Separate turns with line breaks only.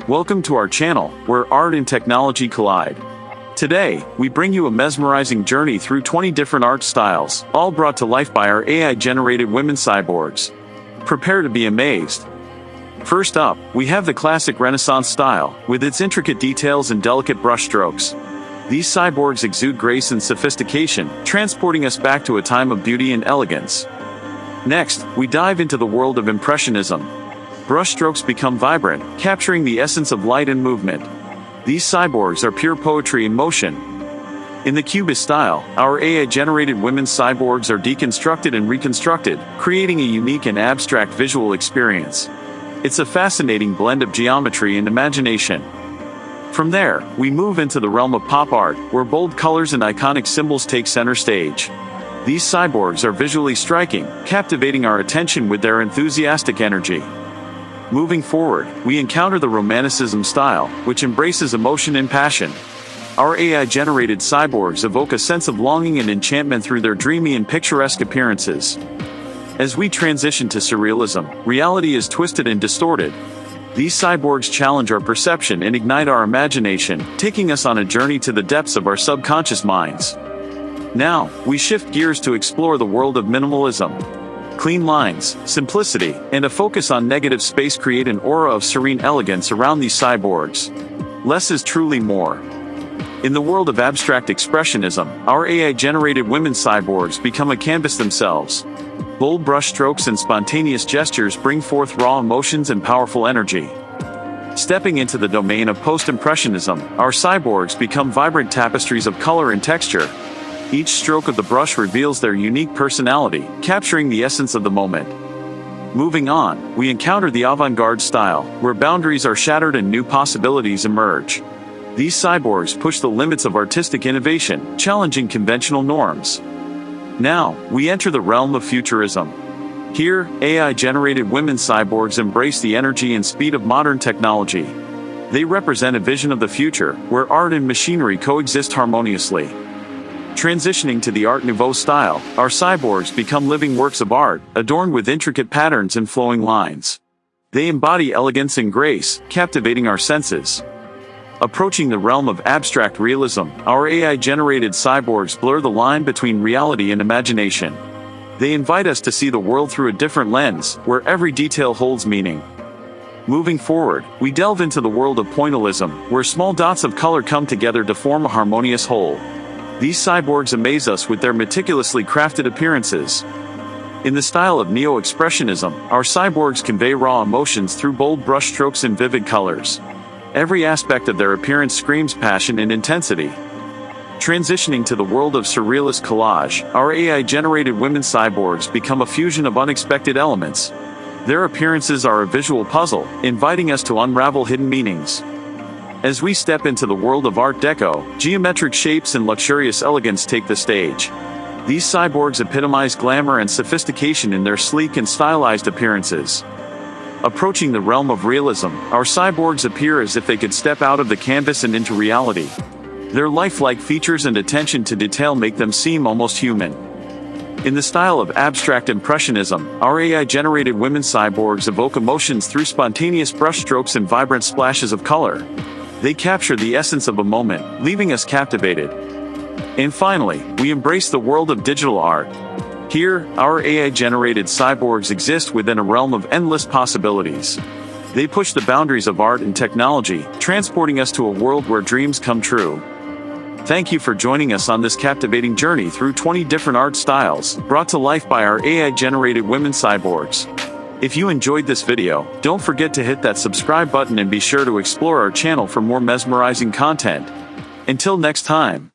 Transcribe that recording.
Welcome to our channel, where art and technology collide. Today, we bring you a mesmerizing journey through 20 different art styles, all brought to life by our AI-generated women cyborgs. Prepare to be amazed. First up, we have the classic Renaissance style, with its intricate details and delicate brushstrokes. These cyborgs exude grace and sophistication, transporting us back to a time of beauty and elegance. Next, we dive into the world of Impressionism. Brushstrokes become vibrant, capturing the essence of light and movement. These cyborgs are pure poetry in motion. In the Cubist style, our AI-generated women cyborgs are deconstructed and reconstructed, creating a unique and abstract visual experience. It's a fascinating blend of geometry and imagination. From there, we move into the realm of pop art, where bold colors and iconic symbols take center stage. These cyborgs are visually striking, captivating our attention with their enthusiastic energy. Moving forward, we encounter the Romanticism style, which embraces emotion and passion. Our AI-generated cyborgs evoke a sense of longing and enchantment through their dreamy and picturesque appearances. As we transition to Surrealism, reality is twisted and distorted. These cyborgs challenge our perception and ignite our imagination, taking us on a journey to the depths of our subconscious minds. Now, we shift gears to explore the world of minimalism. Clean lines, simplicity, and a focus on negative space create an aura of serene elegance around these cyborgs. Less is truly more. In the world of abstract expressionism, our AI-generated women cyborgs become a canvas themselves. Bold brushstrokes and spontaneous gestures bring forth raw emotions and powerful energy. Stepping into the domain of post-impressionism, our cyborgs become vibrant tapestries of color and texture. Each stroke of the brush reveals their unique personality, capturing the essence of the moment. Moving on, we encounter the avant-garde style, where boundaries are shattered and new possibilities emerge. These cyborgs push the limits of artistic innovation, challenging conventional norms. Now, we enter the realm of futurism. Here, AI-generated women cyborgs embrace the energy and speed of modern technology. They represent a vision of the future, where art and machinery coexist harmoniously. Transitioning to the Art Nouveau style, our cyborgs become living works of art, adorned with intricate patterns and flowing lines. They embody elegance and grace, captivating our senses. Approaching the realm of abstract realism, our AI-generated cyborgs blur the line between reality and imagination. They invite us to see the world through a different lens, where every detail holds meaning. Moving forward, we delve into the world of pointillism, where small dots of color come together to form a harmonious whole. These cyborgs amaze us with their meticulously crafted appearances. In the style of neo-expressionism, our cyborgs convey raw emotions through bold brushstrokes and vivid colors. Every aspect of their appearance screams passion and intensity. Transitioning to the world of surrealist collage, our AI-generated women cyborgs become a fusion of unexpected elements. Their appearances are a visual puzzle, inviting us to unravel hidden meanings. As we step into the world of Art Deco, geometric shapes and luxurious elegance take the stage. These cyborgs epitomize glamour and sophistication in their sleek and stylized appearances. Approaching the realm of realism, our cyborgs appear as if they could step out of the canvas and into reality. Their lifelike features and attention to detail make them seem almost human. In the style of abstract impressionism, our AI-generated women cyborgs evoke emotions through spontaneous brushstrokes and vibrant splashes of color. They capture the essence of a moment, leaving us captivated. And finally, we embrace the world of digital art. Here, our AI-generated cyborgs exist within a realm of endless possibilities. They push the boundaries of art and technology, transporting us to a world where dreams come true. Thank you for joining us on this captivating journey through 20 different art styles, brought to life by our AI-generated women cyborgs. If you enjoyed this video, don't forget to hit that subscribe button and be sure to explore our channel for more mesmerizing content. Until next time.